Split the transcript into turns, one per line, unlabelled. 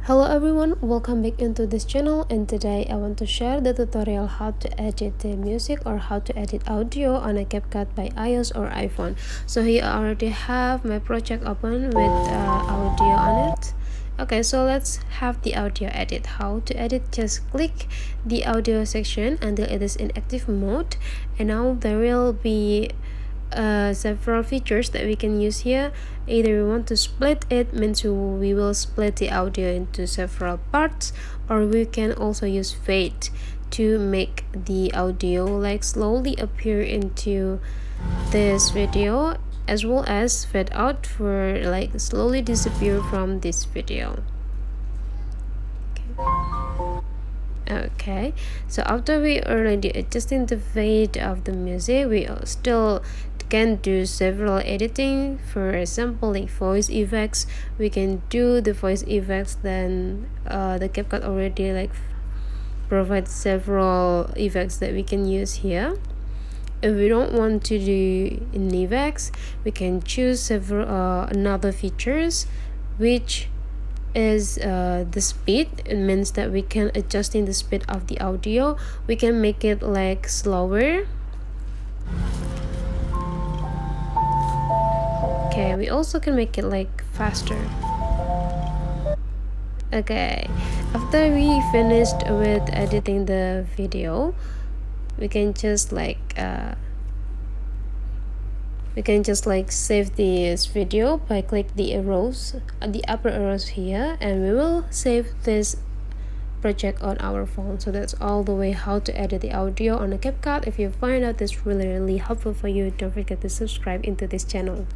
Hello everyone, welcome back into this channel, and today I want to share the tutorial how to edit the music or how to edit audio on a Capcut by iOS or iPhone. So here I already have my project open with audio on it. Okay, so let's have the audio edit. How to edit? Just click the audio section until it is in active mode, and now there will be several features that we can use here. Either we want to split it, means we will split the audio into several parts, or we can also use fade to make the audio like slowly appear into this video, as well as fade out for like slowly disappear from this video. Okay, so after we already adjusting the fade of the music, we still can do several editing. For example, like voice effects, we can do the voice effects. Then the Capcut already like provides several effects that we can use here. If we don't want to do in effects, we can choose several another features, which is the speed. It means that we can adjusting the speed of the audio. We can make it like slower. Okay, we also can make it like faster. Okay, after we finished with editing the video, we can just like save this video by click the arrows, the upper arrows here, and we will save this project on our phone. So that's all the way how to edit the audio on a Capcut. If you find out this really helpful for you, don't forget to subscribe into this channel.